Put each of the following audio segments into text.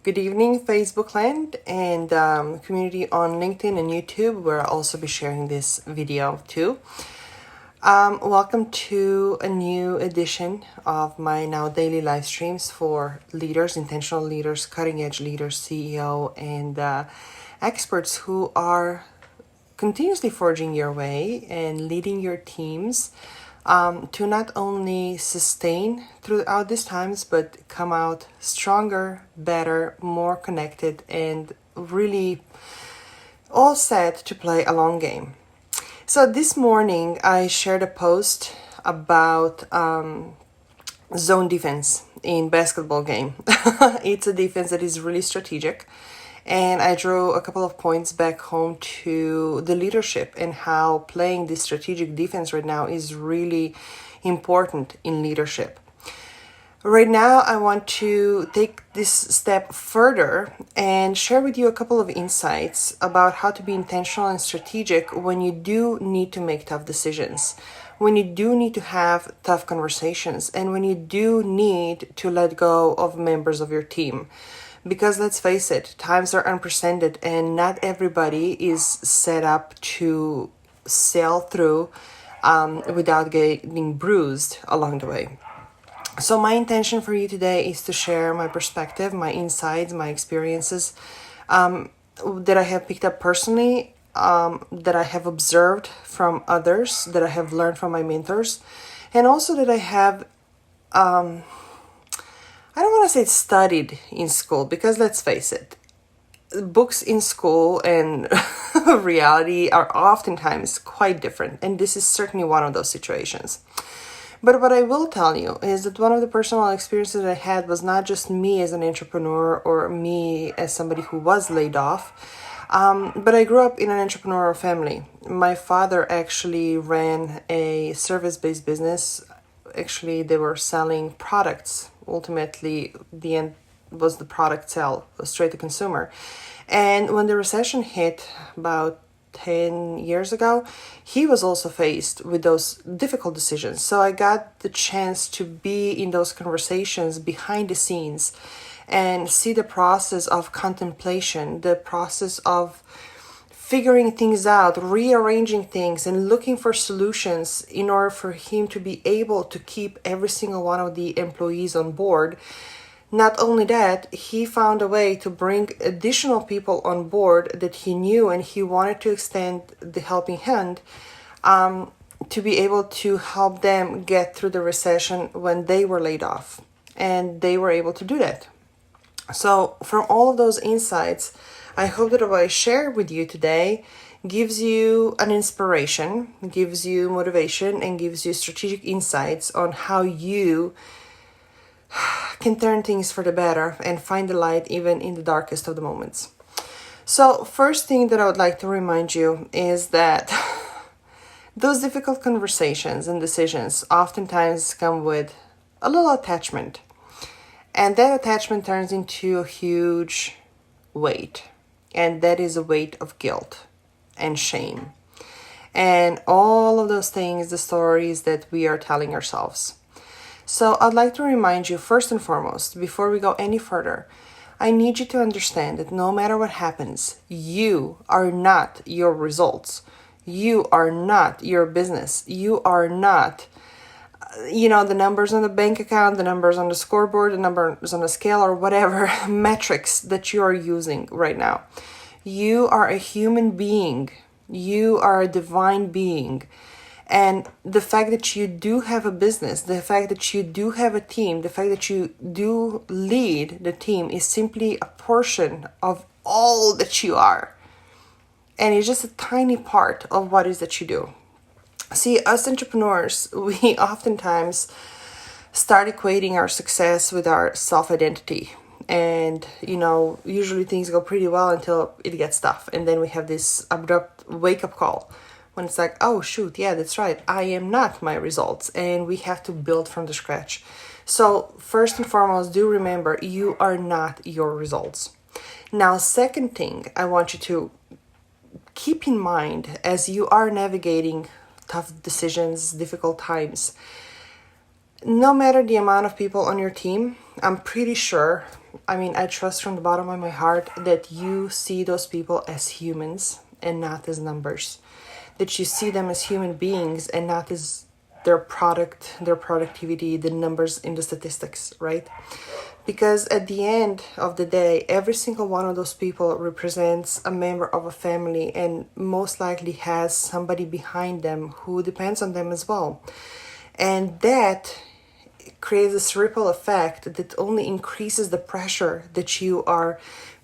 Good evening, Facebook land and community on LinkedIn and YouTube, where I'll also be sharing this video too. Welcome to a new edition of my now daily live streams for leaders, intentional leaders, cutting edge leaders, CEO, and experts who are continuously forging your way and leading your teams to not only sustain throughout these times, but come out stronger, better, more connected, and really all set to play a long game. So this morning I shared a post about zone defense in basketball game. It's a defense that is really strategic. And I drew a couple of points back home to the leadership and how playing this strategic defense right now is really important in leadership. Right now, I want to take this step further and share with you a couple of insights about how to be intentional and strategic when you do need to make tough decisions, when you do need to have tough conversations, and when you do need to let go of members of your team. Because let's face it, times are unprecedented and not everybody is set up to sail through without getting bruised along the way. So my intention for you today is to share my perspective, my insights, my experiences that I have picked up personally, that I have observed from others, that I have learned from my mentors, and also that I have I don't want to say studied in school, because let's face it, books in school and reality are oftentimes quite different, and this is certainly one of those situations. But what I will tell you is that one of the personal experiences that I had was not just me as an entrepreneur or me as somebody who was laid off, but I grew up in an entrepreneurial family. My father actually ran a service-based business. Actually, they were selling products. Ultimately, the end was the product sell straight to consumer. And when the recession hit about 10 years ago, he was also faced with those difficult decisions. So I got the chance to be in those conversations behind the scenes and see the process of contemplation, the process of figuring things out, rearranging things, and looking for solutions in order for him to be able to keep every single one of the employees on board. Not only that, he found a way to bring additional people on board that he knew, and he wanted to extend the helping hand to be able to help them get through the recession when they were laid off. And they were able to do that. So from all of those insights, I hope that what I share with you today gives you an inspiration, gives you motivation, and gives you strategic insights on how you can turn things for the better and find the light even in the darkest of the moments. So first thing that I would like to remind you is that those difficult conversations and decisions oftentimes come with a little attachment. And that attachment turns into a huge weight. And that is a weight of guilt and shame. And all of those things, the stories that we are telling ourselves. So I'd like to remind you, first and foremost, before we go any further, I need you to understand that no matter what happens, you are not your results. You are not your business. You are not the numbers on the bank account, the numbers on the scoreboard, the numbers on the scale, or whatever metrics that you are using right now. You are a human being. You are a divine being. And the fact that you do have a business, the fact that you do have a team, the fact that you do lead the team is simply a portion of all that you are. And it's just a tiny part of what it is that you do. See, us entrepreneurs, we oftentimes start equating our success with our self-identity. And, usually things go pretty well until it gets tough. And then we have this abrupt wake-up call when it's like, oh, shoot, yeah, that's right. I am not my results. And we have to build from the scratch. So first and foremost, do remember, you are not your results. Now, second thing I want you to keep in mind as you are navigating tough decisions, difficult times, no matter the amount of people on your team, I'm pretty sure I mean, I trust from the bottom of my heart that you see those people as humans and not as numbers. That you see them as human beings and not as their product, their productivity, the numbers in the statistics, right? Because at the end of the day, every single one of those people represents a member of a family and most likely has somebody behind them who depends on them as well. And that creates this ripple effect that only increases the pressure that you are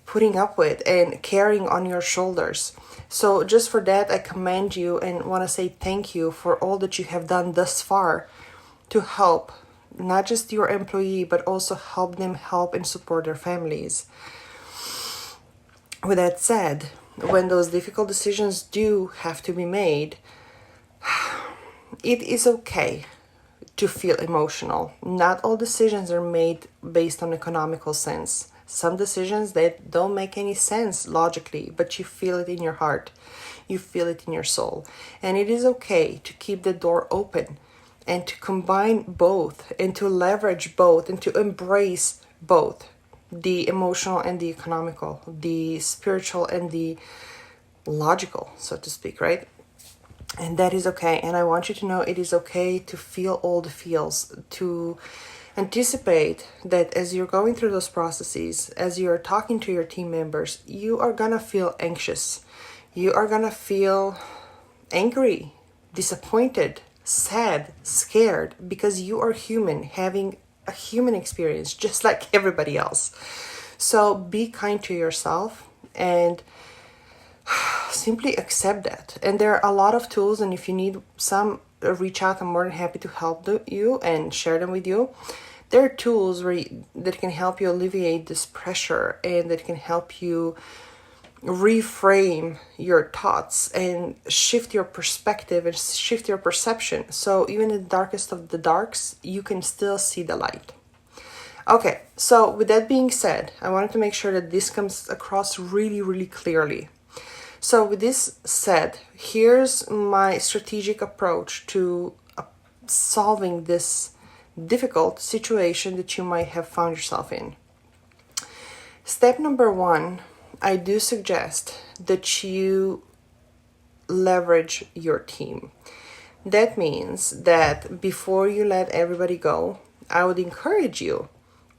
putting up with and carrying on your shoulders. So just for that, I commend you and want to say thank you for all that you have done thus far to help not just your employee, but also help them help and support their families. With that said, when those difficult decisions do have to be made, it is okay to feel emotional. Not all decisions are made based on economical sense. Some decisions that don't make any sense logically, but you feel it in your heart. You feel it in your soul. And it is okay to keep the door open and to combine both and to leverage both and to embrace both the emotional and the economical, the spiritual and the logical, so to speak, right? And that is okay. And I want you to know it is okay to feel all the feels, to anticipate that as you're going through those processes, as you're talking to your team members, you are gonna feel anxious. You are gonna feel angry, disappointed, sad, scared, because you are human, having a human experience just like everybody else. So be kind to yourself and simply accept that. And there are a lot of tools, and if you need some, reach out. I'm more than happy to help you and share them with you. There are tools that can help you alleviate this pressure and that can help you reframe your thoughts and shift your perspective and shift your perception. So even in the darkest of the darks, you can still see the light. Okay, so with that being said, I wanted to make sure that this comes across really, really clearly. So with this said, here's my strategic approach to solving this difficult situation that you might have found yourself in. Step number 1, I do suggest that you leverage your team. That means that before you let everybody go, I would encourage you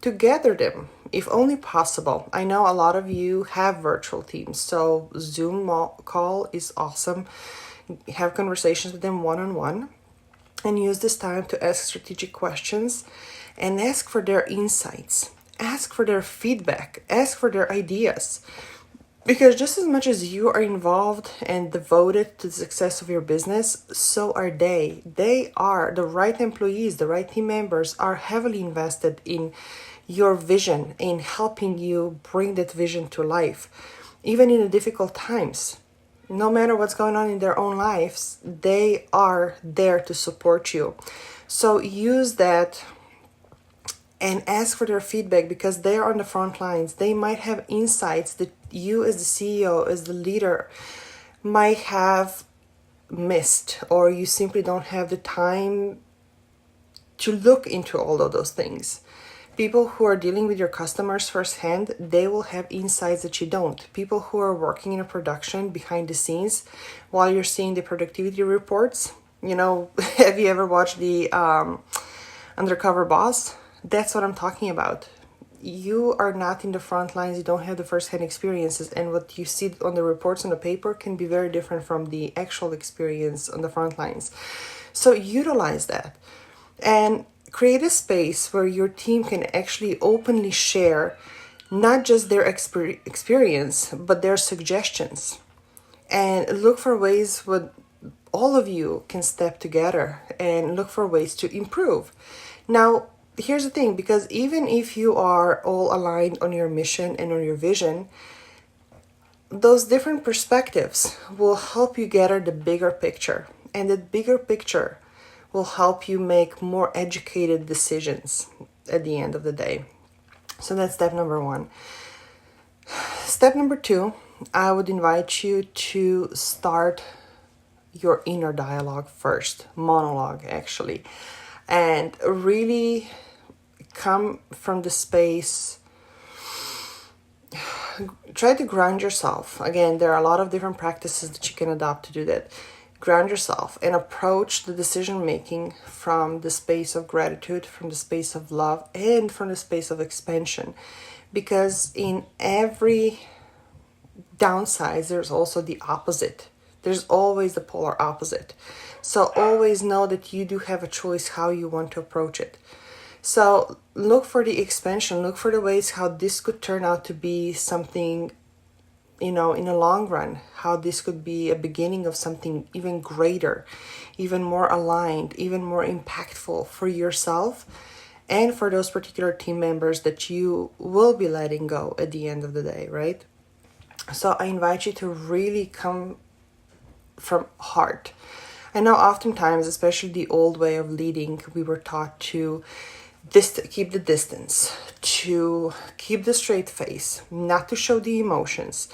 to gather them, if only possible. I know a lot of you have virtual teams, so Zoom call is awesome. Have conversations with them one-on-one and use this time to ask strategic questions and ask for their insights, ask for their feedback, ask for their ideas. Because just as much as you are involved and devoted to the success of your business, so are they. They are the right employees, the right team members are heavily invested in your vision, in helping you bring that vision to life. Even in the difficult times, no matter what's going on in their own lives, they are there to support you. So use that and ask for their feedback, because they are on the front lines. They might have insights that you as the CEO, as the leader, might have missed, or you simply don't have the time to look into all of those things. People who are dealing with your customers firsthand, they will have insights that you don't. People who are working in a production behind the scenes while you're seeing the productivity reports, have you ever watched the Undercover Boss? That's what I'm talking about. You are not in the front lines, you don't have the first-hand experiences, and what you see on the reports on the paper can be very different from the actual experience on the front lines. So utilize that and create a space where your team can actually openly share not just their experience, but their suggestions. And look for ways where all of you can step together and look for ways to improve. Now, here's the thing, because even if you are all aligned on your mission and on your vision, those different perspectives will help you gather the bigger picture. And the bigger picture will help you make more educated decisions at the end of the day. So that's step number 1. Step number 2, I would invite you to start your inner dialogue first, monologue actually, and really come from the space try to ground yourself. Again, there are a lot of different practices that you can adopt to do that. Ground yourself and approach the decision making from the space of gratitude, from the space of love, and from the space of expansion. Because in every downside, there's also the opposite. There's always the polar opposite. So always know that you do have a choice how you want to approach it. So look for the expansion, look for the ways how this could turn out to be something, in the long run, how this could be a beginning of something even greater, even more aligned, even more impactful for yourself and for those particular team members that you will be letting go at the end of the day, right? So I invite you to really come from heart. I know oftentimes, especially the old way of leading, we were taught to keep the distance, to keep the straight face, not to show the emotions,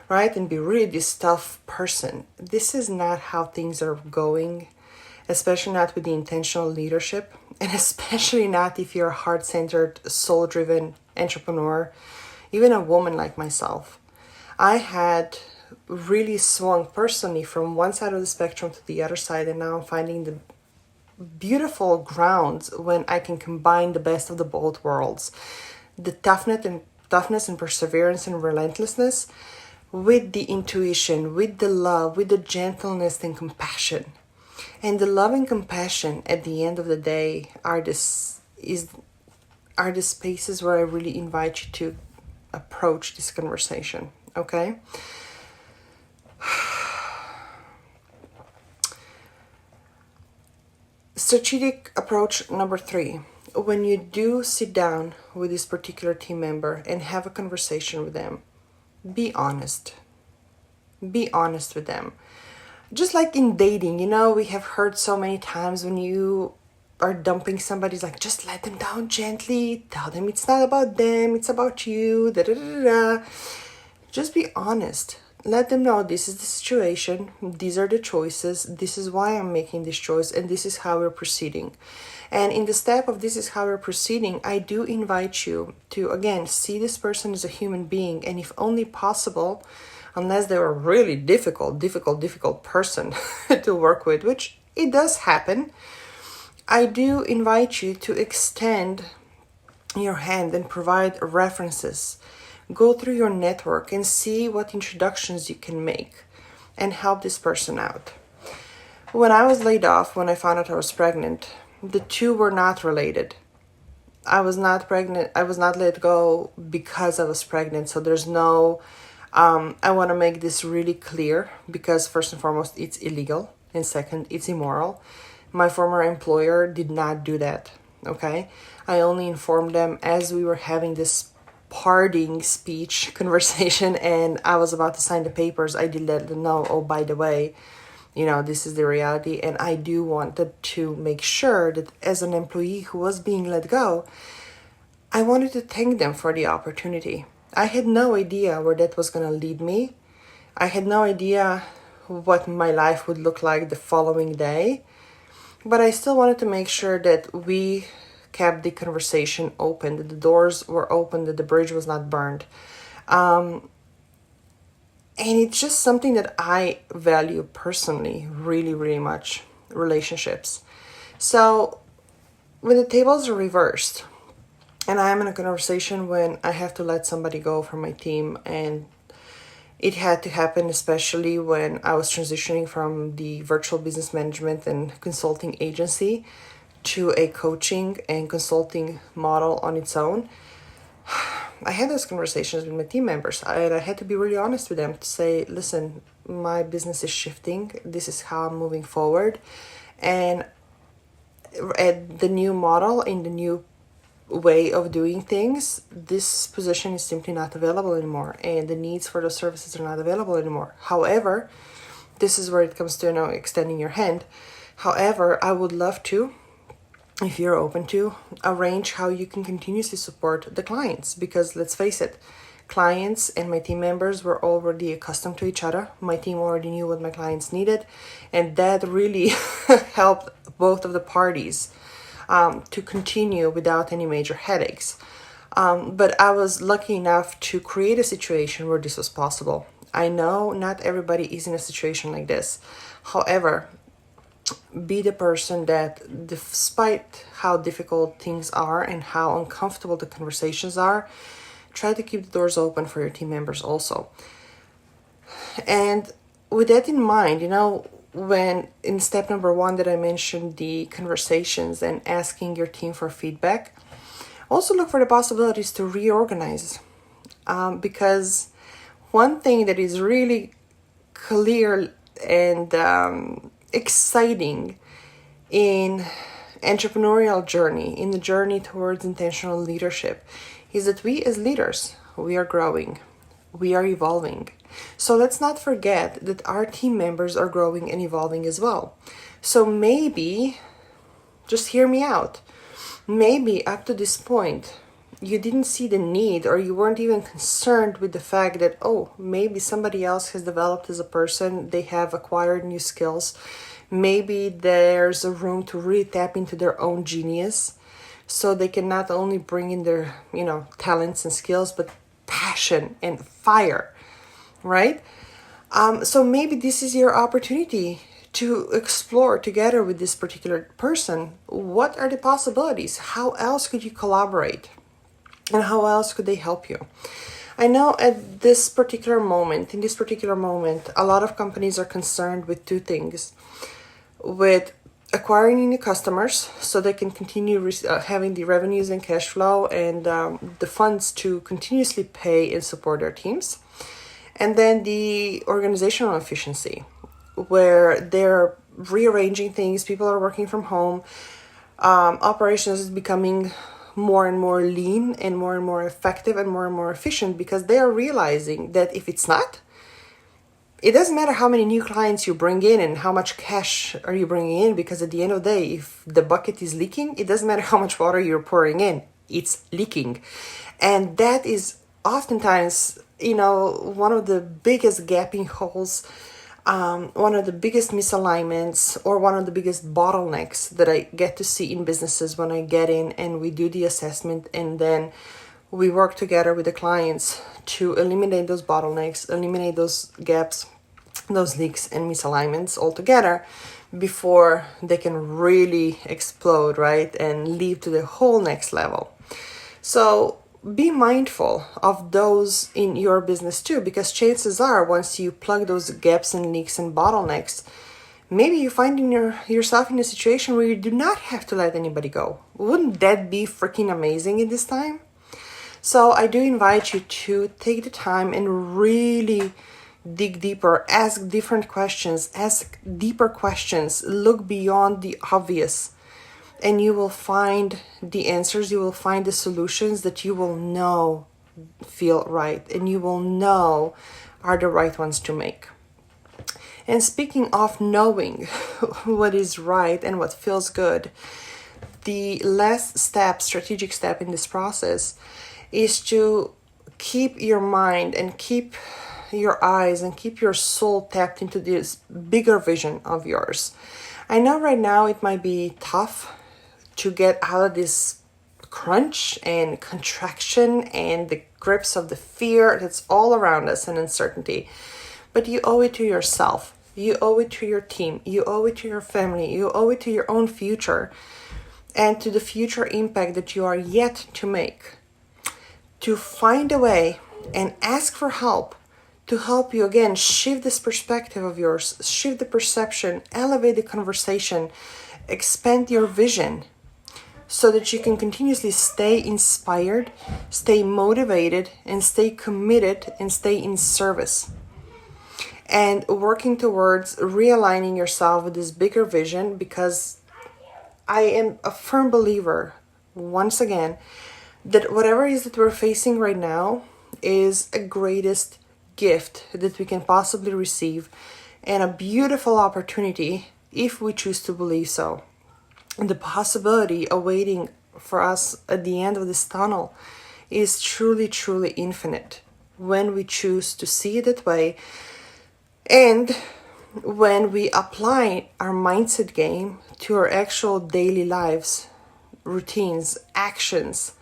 right? And be really this tough person. This is not how things are going, especially not with the intentional leadership, and especially not if you're a heart-centered, soul-driven entrepreneur, even a woman like myself. I had really swung personally from one side of the spectrum to the other side, and now I'm finding the beautiful grounds when I can combine the best of the both worlds. The toughness and perseverance and relentlessness with the intuition, with the love, with the gentleness and compassion. And the love and compassion at the end of the day are the spaces where I really invite you to approach this conversation, okay? Strategic approach number 3. When you do sit down with this particular team member and have a conversation with them, be honest. Be honest with them. Just like in dating, we have heard so many times when you are dumping somebody, it's like, just let them down gently. Tell them it's not about them, it's about you. Da, da, da, da. Just be honest. Let them know this is the situation, these are the choices, this is why I'm making this choice, and this is how we're proceeding. And in the step of this is how we're proceeding, I do invite you to, again, see this person as a human being, and if only possible, unless they're a really difficult person to work with, which it does happen, I do invite you to extend your hand and provide references. Go through your network and see what introductions you can make and help this person out. When I was laid off, when I found out I was pregnant, the two were not related. I was not pregnant. I was not let go because I was pregnant. So there's no, I want to make this really clear because first and foremost, it's illegal. And second, it's immoral. My former employer did not do that. Okay. I only informed them as we were having this parting speech conversation and I was about to sign the papers. I did let them know, oh, by the way, this is the reality. And I do wanted to make sure that as an employee who was being let go, I wanted to thank them for the opportunity. I had no idea where that was going to lead me. I had no idea what my life would look like the following day. But I still wanted to make sure that we kept the conversation open, that the doors were open, that the bridge was not burned. And it's just something that I value personally, really, really much, relationships. So when the tables are reversed, and I'm in a conversation when I have to let somebody go from my team, and it had to happen especially when I was transitioning from the virtual business management and consulting agency to a coaching and consulting model on its own. I had those conversations with my team members and I had to be really honest with them to say, listen, my business is shifting. This is how I'm moving forward. And at the new model, in the new way of doing things, this position is simply not available anymore. And the needs for those services are not available anymore. However, this is where it comes to, extending your hand. However, I would love to, if you're open to, arrange how you can continuously support the clients. Because let's face it, clients and my team members were already accustomed to each other. My team already knew what my clients needed. And that really helped both of the parties to continue without any major headaches. But I was lucky enough to create a situation where this was possible. I know not everybody is in a situation like this. However, be the person that, despite how difficult things are and how uncomfortable the conversations are, try to keep the doors open for your team members also. And with that in mind, when in step number 1 that I mentioned the conversations and asking your team for feedback, also look for the possibilities to reorganize. Because one thing that is really clear and exciting in entrepreneurial journey, in the journey towards intentional leadership, is that we as leaders, we are growing, we are evolving. So let's not forget that our team members are growing and evolving as well. So maybe, just hear me out, maybe up to this point, you didn't see the need, or you weren't even concerned with the fact that, maybe somebody else has developed as a person, they have acquired new skills. Maybe there's a room to really tap into their own genius, so they can not only bring in their, talents and skills, but passion and fire, right? So maybe this is your opportunity to explore together with this particular person. What are the possibilities? How else could you collaborate? And how else could they help you? I know in this particular moment, a lot of companies are concerned with 2 things. With acquiring new customers so they can continue having the revenues and cash flow and the funds to continuously pay and support their teams. And then the organizational efficiency, where they're rearranging things, people are working from home, operations is becoming more and more lean and more effective and more efficient, because they are realizing that if it's not, it doesn't matter how many new clients you bring in and how much cash are you bringing in, because at the end of the day, if the bucket is leaking, it doesn't matter how much water you're pouring in, it's leaking. And that is oftentimes, one of the biggest gaping holes, one of the biggest misalignments, or one of the biggest bottlenecks that I get to see in businesses when I get in and we do the assessment, and then we work together with the clients to eliminate those bottlenecks, eliminate those gaps, those leaks and misalignments altogether before they can really explode, right? And lead to the whole next level. So be mindful of those in your business too, because chances are once you plug those gaps and leaks and bottlenecks, maybe you find yourself in a situation where you do not have to let anybody go. Wouldn't that be freaking amazing in this time? So I do invite you to take the time and really dig deeper, ask different questions, ask deeper questions, look beyond the obvious, and you will find the answers, you will find the solutions that you will know feel right and you will know are the right ones to make. And speaking of knowing what is right and what feels good, the last step, strategic step in this process, is to keep your mind and keep your eyes and keep your soul tapped into this bigger vision of yours. I know right now it might be tough to get out of this crunch and contraction and the grips of the fear that's all around us and uncertainty. But you owe it to yourself. You owe it to your team. You owe it to your family. You owe it to your own future and to the future impact that you are yet to make, to find a way and ask for help to help you again shift this perspective of yours, shift the perception, elevate the conversation, expand your vision so that you can continuously stay inspired, stay motivated, and stay committed and stay in service. And working towards realigning yourself with this bigger vision, because I am a firm believer, once again, that whatever it is that we're facing right now is a greatest gift that we can possibly receive and a beautiful opportunity if we choose to believe so. And the possibility awaiting for us at the end of this tunnel is truly, truly infinite when we choose to see it that way. And when we apply our mindset game to our actual daily lives, routines, actions,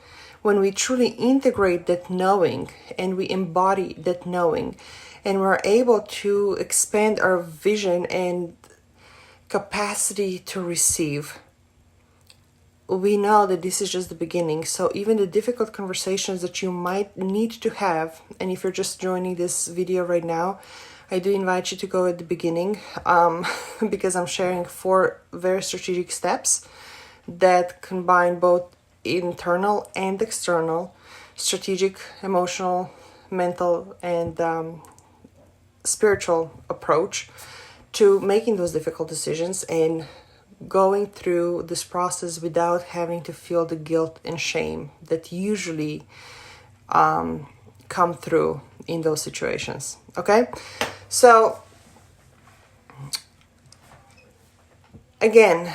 when we truly integrate that knowing and we embody that knowing, and we're able to expand our vision and capacity to receive, we know that this is just the beginning. So even the difficult conversations that you might need to have, and if you're just joining this video right now, I do invite you to go at the beginning, because I'm sharing 4 very strategic steps that combine both internal and external, strategic, emotional, mental, and spiritual approach to making those difficult decisions and going through this process without having to feel the guilt and shame that usually come through in those situations. Okay, so again,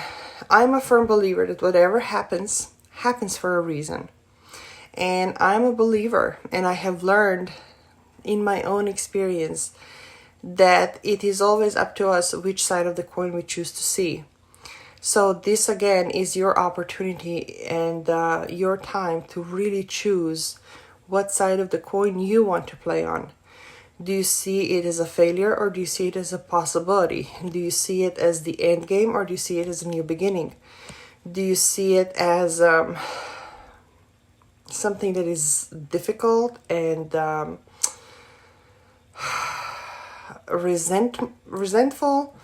I'm a firm believer that whatever happens for a reason, and I'm a believer, and I have learned in my own experience that it is always up to us which side of the coin we choose to see. So this again is your opportunity and your time to really choose what side of the coin you want to play on. Do you see it as a failure, or do you see it as a possibility? Do you see it as the end game, or do you see it as a new beginning? Do you see it as something that is difficult and resentful,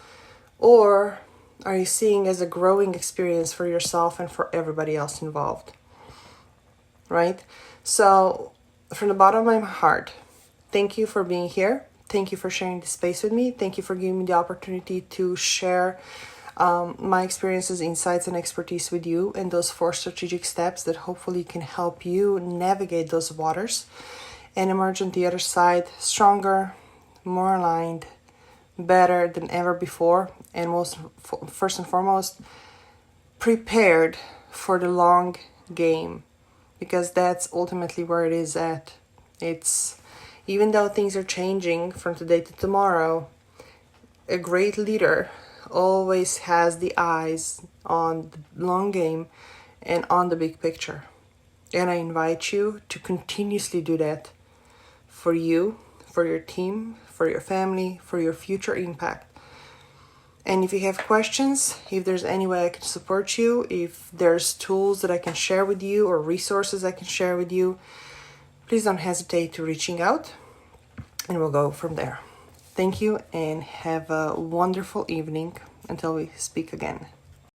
or are you seeing as a growing experience for yourself and for everybody else involved? Right? So from the bottom of my heart, thank you for being here. Thank you for sharing this space with me. Thank you for giving me the opportunity to share my experiences, insights, and expertise with you, and those 4 strategic steps that hopefully can help you navigate those waters and emerge on the other side stronger, more aligned, better than ever before, and first and foremost, prepared for the long game, because that's ultimately where it is at. It's, even though things are changing from today to tomorrow, a great leader always has the eyes on the long game and on the big picture. And I invite you to continuously do that for you, for your team, for your family, for your future impact. And if you have questions, if there's any way I can support you, if there's tools that I can share with you or resources I can share with you, please don't hesitate to reaching out, and we'll go from there. Thank you, and have a wonderful evening until we speak again.